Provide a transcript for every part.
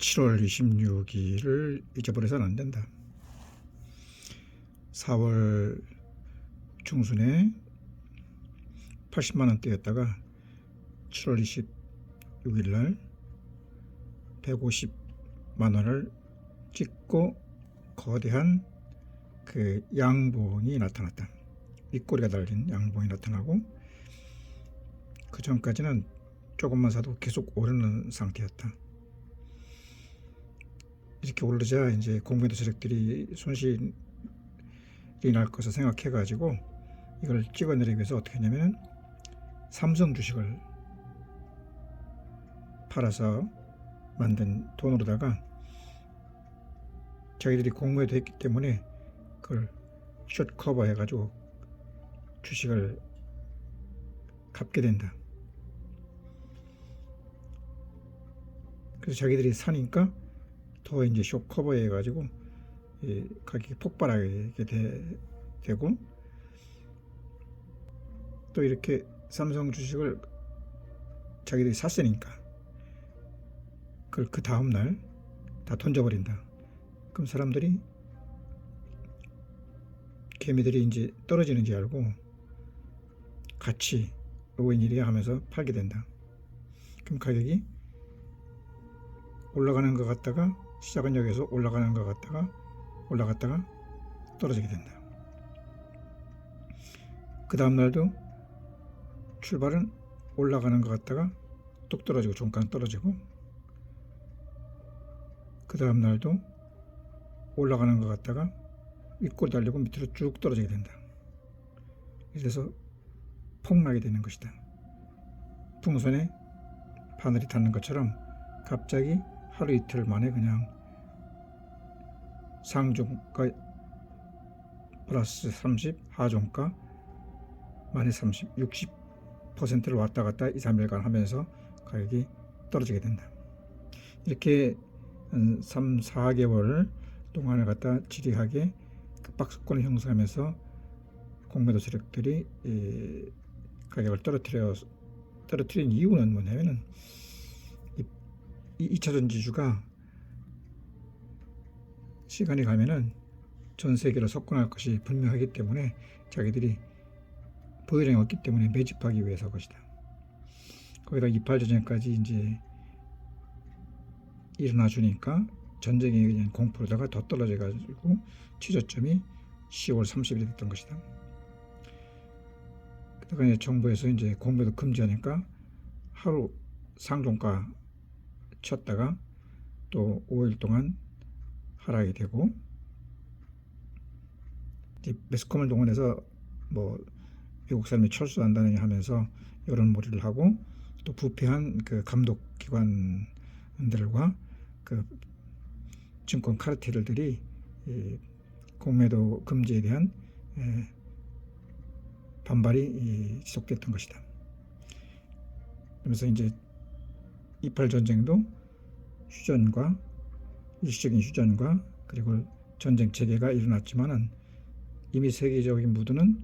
7월 26일을 잊어버려서는 안 된다. 4월 중순에 80만 원대였다가 7월 26일 날 150만 원을 찍고 거대한 그 양봉이 나타났다. 윗꼬리가 달린 양봉이 나타나고, 그 전까지는 조금만 사도 계속 오르는 상태였다. 이렇게 오르자 이제 공매도 세력들이 손실이 날 것을 생각해 가지고 이걸 찍어내리기 위해서 어떻게 했냐면 삼성 주식을 팔아서 만든 돈으로다가 자기들이 공매도 했기 때문에 그걸 숏 커버 해가지고 주식을 갚게 된다. 그래서 자기들이 사니까 더 이제 숏 커버 해가지고 가격이 폭발하게 되고, 또 이렇게 삼성 주식을 자기들이 샀으니까 그걸 그 다음날 다 던져버린다. 그럼 사람들이, 개미들이 이제 떨어지는지 알고 같이 웬일이야 하면서 팔게 된다. 그럼 가격이 올라가는 것 같다가, 시작은 여기서 올라가는 것 같다가 올라갔다가 떨어지게 된다. 그 다음날도 출발은 올라가는 것 같다가 뚝 떨어지고 종가는 떨어지고, 그 다음날도 올라가는 것 같다가 윗골 달리고 밑으로 쭉 떨어지게 된다. 그래서 폭락이 되는 것이다. 풍선에 바늘이 닿는 것처럼 갑자기 하루 이틀 만에 그냥 상종가 플러스 30, 하종가 마이너스 30, 60%를 왔다 갔다 2, 3일간 하면서 가격이 떨어지게 된다. 이렇게 3, 4개월 동안을 갖다 지리하게 그 박스권을 형성하면서 공매도 세력들이 가격을 떨어뜨린 이유는 뭐냐면은, 이 2차전 지주가 시간이 가면은 전 세계로 석권할 것이 분명하기 때문에 자기들이 보유량이 없기 때문에 매집하기 위해서 것이다. 거기다 2.8 전쟁까지 이제 일어나 주니까 전쟁에 그냥 공포로다가 더 떨어져 가지고 취저점이 10월 30일이 됐던 것이다. 그다가 이제 정부에서 이제 공매도 금지하니까 하루 상종가 쳤다가 또 5일 동안 하락이 되고, 매스컴을 동원해서 뭐 외국 사람이 철수한다느니 하면서 여론몰이를 하고, 또 부패한 그 감독기관들과 그 증권 카르텔들이 공매도 금지에 대한 반발이 지속됐던 것이다. 그러면서 이제 2.8 전쟁도 휴전과 일시적인 휴전과 그리고 전쟁 재개가 일어났지만은 이미 세계적인 무드는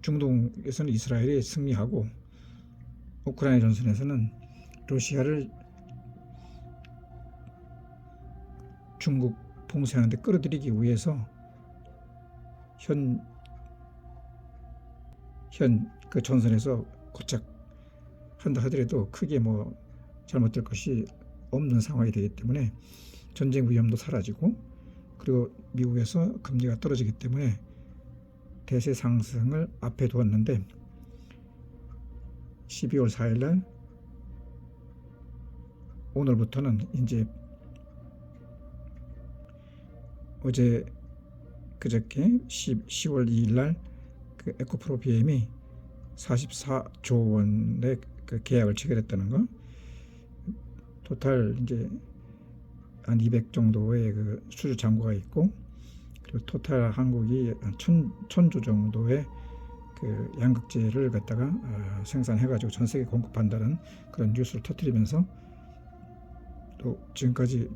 중동에서는 이스라엘이 승리하고, 우크라이나 전선에서는 러시아를 중국 봉쇄하는 데 끌어들이기 위해서 현 그 전선에서 고착 한다 하더라도 크게 뭐 잘못될 것이 없는 상황이 되기 때문에 전쟁 위험도 사라지고, 그리고 미국에서 금리가 떨어지기 때문에 대세 상승을 앞에 두었는데, 12월 4일 날 오늘부터는 이제 어제 그저께 10월 2일 날 그 에코프로 BM이 44조 원의 그 계약을 체결했다는 거, 토탈 이제 한 200 정도의 그 수주 잔고가 있고, 그리고 토탈 한국이 한 1000조 정도의 그 양극재를 갖다가 생산해가지고 전 세계 공급한다는 그런 뉴스를 터뜨리면서, 또 지금까지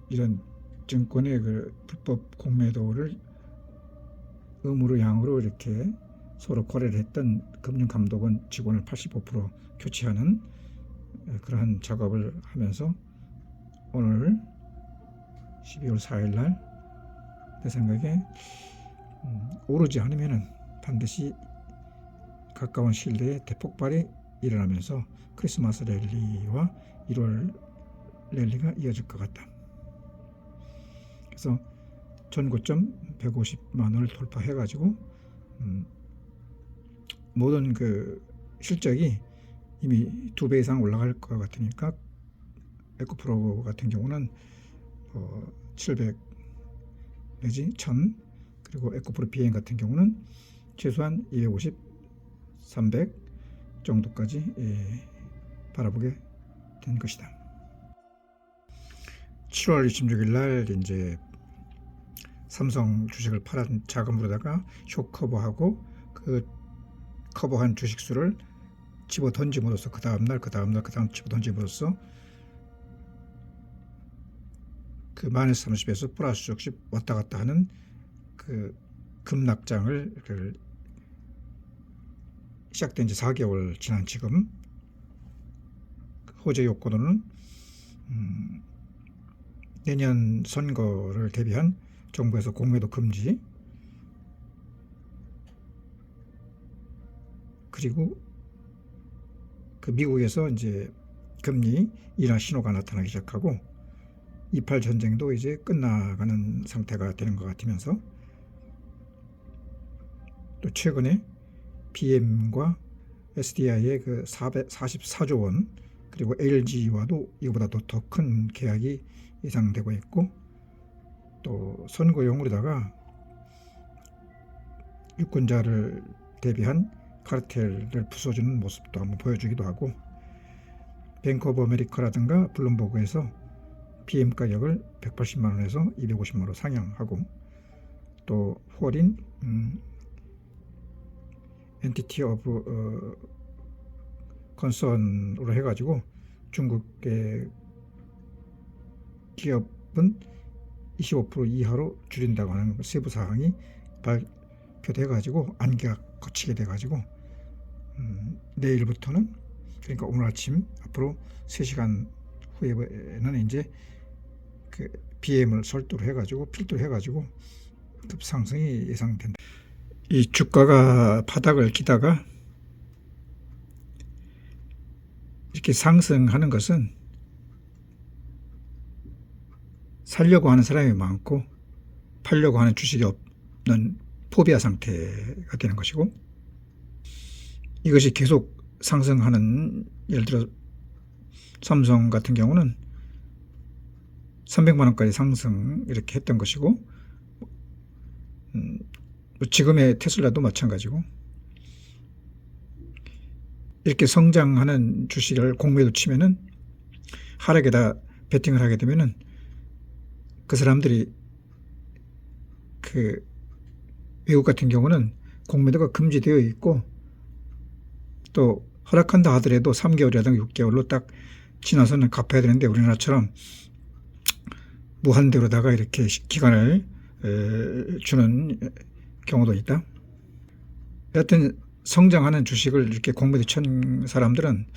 이런 증권의 그 불법 공매도를 음으로 양으로 이렇게 서로 거래를 했던 금융감독원 직원을 85% 교체하는 그러한 작업을 하면서 오늘 12월 4일 날 내 생각에 오르지 않으면은 반드시 가까운 시일 내에 대폭발이 일어나면서 크리스마스 랠리와 1월 랠리가 이어질 것 같다. 그래서 전고점 150만 원을 돌파해가지고 모든 그 실적이 이미 2배 이상 올라갈 것 같으니까 에코프로 같은 경우는 700 내지 1000, 그리고 에코프로 BM 같은 경우는 최소한 250, 300 정도까지 바라보게 된 것이다. 7월 26일 날 이제 삼성 주식을 팔은 자금으로다가 쇼 커버하고 그 커버한 주식 수를 집어 던짐으로써 그 다음 집어 던짐으로써 그 마이너스 30에서 플러스 60 왔다 갔다 하는 그 급락장을 시작된 지 4개월 지난 지금 호재 요건으로는 내년 선거를 대비한 정부에서 공매도 금지, 그리고 그 미국에서 이제 금리 인하 신호가 나타나기 시작하고 28 전쟁도 이제 끝나가는 상태가 되는 것 같으면서 또 최근에 BM과 SDI의 그 44조 원, 그리고 LG와도 이거보다도 더 큰 계약이 예상되고 있고, 또 선거용으로다가 유권자를 대비한 카르텔을 부숴주는 모습도 한번 보여주기도 하고, 뱅크 오브 아메리카라든가 블룸버그에서 BM 가격을 180만 원에서 250만 원으로 상향하고, 또 포린 엔티티 오브 컨선으로 해가지고 중국의 기업은 25% 이하로 줄인다고 하는 세부 사항이 발표돼가지고 안개가 거치게 돼가지고 내일부터는, 그러니까 오늘 아침 앞으로 3시간 후에는 이제 그 BM을 설도를 해가지고 필두를 해가지고 급상승이 예상된다. 이 주가가 바닥을 기다가 이렇게 상승하는 것은 살려고 하는 사람이 많고 팔려고 하는 주식이 없는 포비아 상태가 되는 것이고, 이것이 계속 상승하는, 예를 들어 삼성 같은 경우는 300만 원까지 상승 이렇게 했던 것이고, 지금의 테슬라도 마찬가지고, 이렇게 성장하는 주식을 공매도 치면은 하락에다 베팅을 하게 되면은 그 사람들이 그 외국 같은 경우는 공매도가 금지되어 있고, 또 허락한다 하더라도 3개월이라든가 6개월로 딱 지나서는 갚아야 되는데 우리나라처럼 무한대로다가 이렇게 기간을 주는 경우도 있다. 여하튼 성장하는 주식을 이렇게 공매도 친 사람들은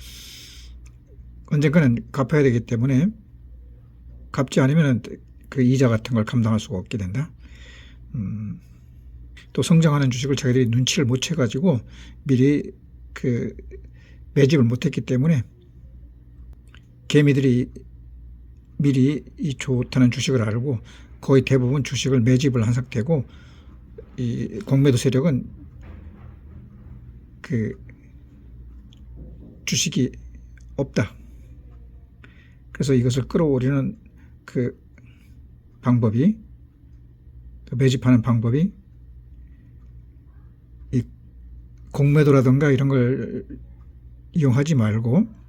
언젠가는 갚아야 되기 때문에 갚지 않으면 그 이자 같은 걸 감당할 수가 없게 된다. 또 성장하는 주식을 자기들이 눈치를 못 채가지고 미리 그 매집을 못했기 때문에 개미들이 미리 이 좋다는 주식을 알고 거의 대부분 주식을 매집을 한 상태고, 이 공매도 세력은 그 주식이 없다. 그래서 이것을 끌어올리는 그 방법이, 그 매집하는 방법이 이 공매도라든가 이런 걸 이용하지 말고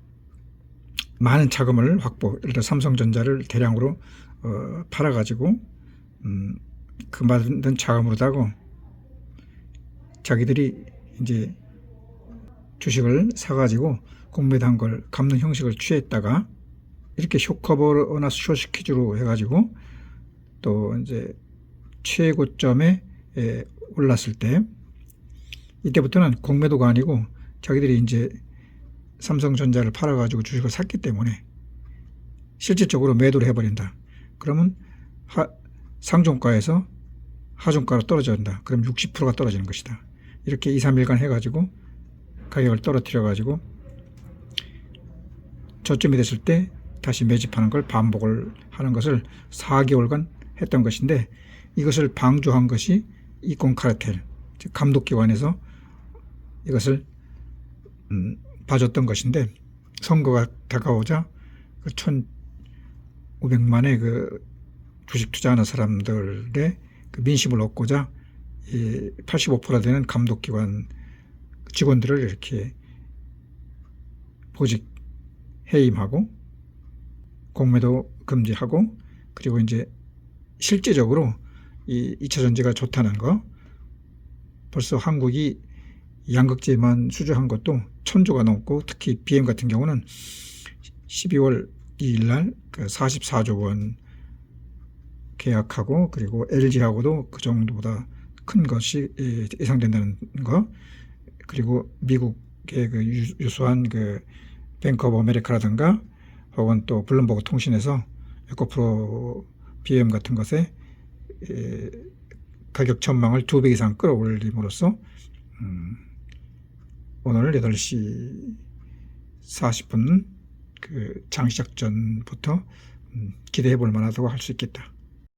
많은 자금을 확보, 예를 들어 삼성전자를 대량으로 팔아가지고 그 만든 자금으로다가 자기들이 이제 주식을 사가지고 공매도한 걸 갚는 형식을 취했다가 이렇게 쇼커버나 쇼시퀴즈로 해가지고 또 이제 최고점에 올랐을 때, 이때부터는 공매도가 아니고 자기들이 이제 삼성전자를 팔아가지고 주식을 샀기 때문에 실질적으로 매도를 해버린다. 그러면 상종가에서 하종가로 떨어진다. 그럼 60%가 떨어지는 것이다. 이렇게 2, 3일간 해가지고 가격을 떨어뜨려 가지고 저점이 됐을 때 다시 매집하는 걸 반복을 하는 것을 4개월간 했던 것인데, 이것을 방조한 것이 이콘카르텔, 즉 감독기관에서 이것을 봐줬던 것인데, 선거가 다가오자 그 1,500만의 그 주식 투자하는 사람들의 그 민심을 얻고자 85% 되는 감독기관 직원들을 이렇게 보직 해임하고 공매도 금지하고, 그리고 이제 실제적으로 이 2차 전지가 좋다는 거, 벌써 한국이 양극재만 수주한 것도 1,000조가 넘고, 특히 BM 같은 경우는 12월 2일 날 그 44조 원 계약하고, 그리고 LG하고도 그 정도보다 큰 것이 예상된다는 거, 그리고 미국의 그 유수한 그 뱅크 오브 아메리카라든가 혹은 또 블룸버그 통신에서 에코프로 BM 같은 것에 가격 전망을 2배 이상 끌어올림으로써 오늘 8시 40분 그 장시작 전부터 기대해 볼 만하다고 할 수 있겠다.